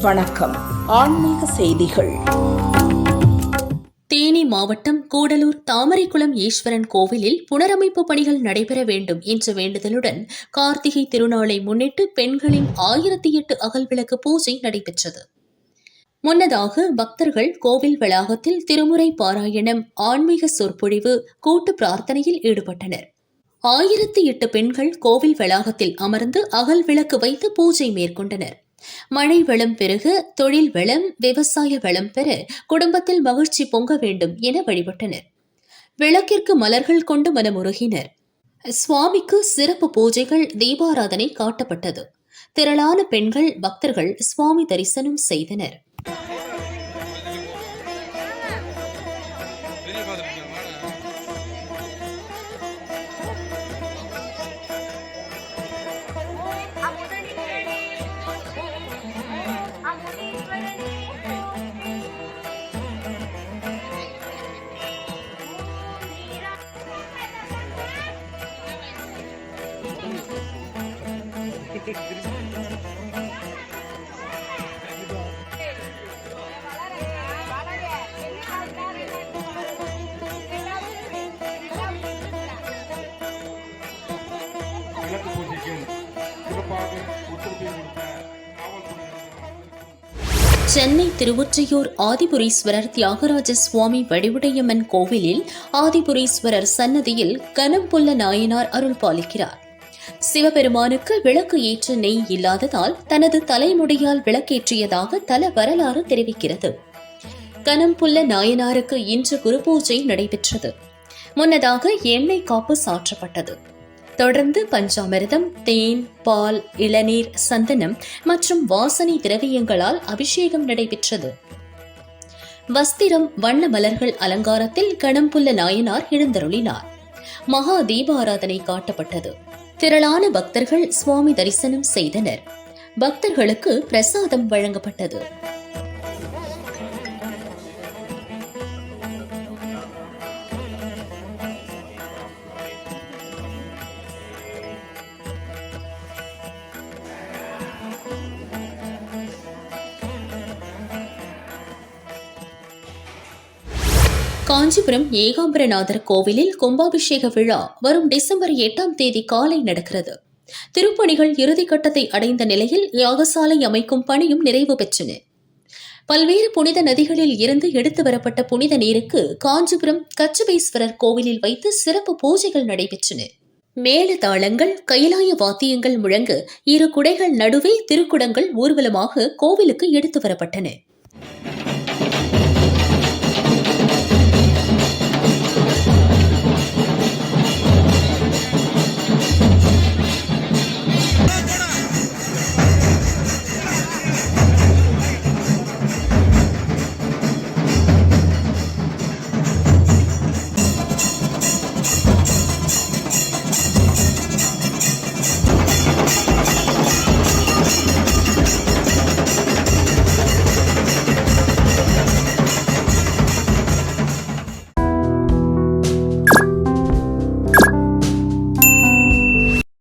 வணக்கம். ஆன்மீக செய்திகள். தேனி மாவட்டம் கூடலூர் தாமரைக்குளம் ஈஸ்வரன் கோவிலில் புனரமைப்பு பணிகள் நடைபெற வேண்டும் என்ற வேண்டுதலுடன் கார்த்திகை திருநாளை முன்னிட்டு பெண்களின் 1008 அகல்விளக்கு பூஜை நடைபெற்றது. முன்னதாக பக்தர்கள் கோவில் வளாகத்தில் திருமுறை பாராயணம், ஆன்மீக சொற்பொழிவு, கூட்டு பிரார்த்தனையில் ஈடுபட்டனர். 1008 பெண்கள் கோவில் வளாகத்தில் அமர்ந்து அகல் விளக்கு வைத்து பூஜை மேற்கொண்டனர். மழை வளம் பெருக, தொழில் வளம், விவசாய வளம் பெற, குடும்பத்தில் மகிழ்ச்சி பொங்க வேண்டும் என வழிபட்டனர். விளக்கிற்கு மலர்கள் கொண்டு மனமுருகினர். சுவாமிக்கு சிறப்பு பூஜைகள், தீபாராதனை காட்டப்பட்டது. திரளான பெண்கள், பக்தர்கள் சுவாமி தரிசனம் செய்தனர். சென்னை திருவொற்றியூர் ஆதிபுரீஸ்வரர் தியாகராஜ சுவாமி வடிவுடையம்மன் கோவிலில் ஆதிபுரீஸ்வரர் சன்னதியில் கனம்புல்ல நாயனார் அருள் பாலிக்கிறார். சிவபெருமானுக்கு விளக்கு ஏற்ற நெய் இல்லாததால் தனது தலைமுடியால் விளக்கேற்றியதாக தல வரலாறு தெரிவிக்கிறது. கனம்புல்ல நாயனாருக்கு இன்று குருபூஜை நடைபெற்றது. முன்னதாக எண்ணெய் காப்பு சாற்றப்பட்டது. தொடர்ந்து பஞ்சாமிர்தம், தேன், பால், இளநீர், சந்தனம் மற்றும் வாசனை திரவியங்களால் அபிஷேகம் நடைபெற்றது. வஸ்திரம், வண்ண மலர்கள் அலங்காரத்தில் கணம்புல்ல நாயனார் எழுந்தருளினார். மகா தீபாராதனை காட்டப்பட்டது. திரளான பக்தர்கள் சுவாமி தரிசனம் செய்தனர். பக்தர்களுக்கு பிரசாதம் வழங்கப்பட்டது. காஞ்சிபுரம் ஏகாம்பரநாதர் கோவிலில் கும்பாபிஷேக விழா வரும் டிசம்பர் 8ஆம் தேதி காலை நடக்கிறது. திருப்பணிகள் இறுதிக்கட்டத்தை அடைந்த நிலையில் யாகசாலை அமைக்கும் பணியும் நிறைவு பெற்றன. பல்வேறு புனித நதிகளில் இருந்து எடுத்து வரப்பட்ட புனித நீருக்கு காஞ்சிபுரம் கச்சபேஸ்வரர் கோவிலில் வைத்து சிறப்பு பூஜைகள் நடைபெற்றன. மேள தாளங்கள், கைலாய வாத்தியங்கள் முழங்க 2 குடைகள் நடுவே திருக்குடங்கள் ஊர்வலமாக கோவிலுக்கு எடுத்து வரப்பட்டன.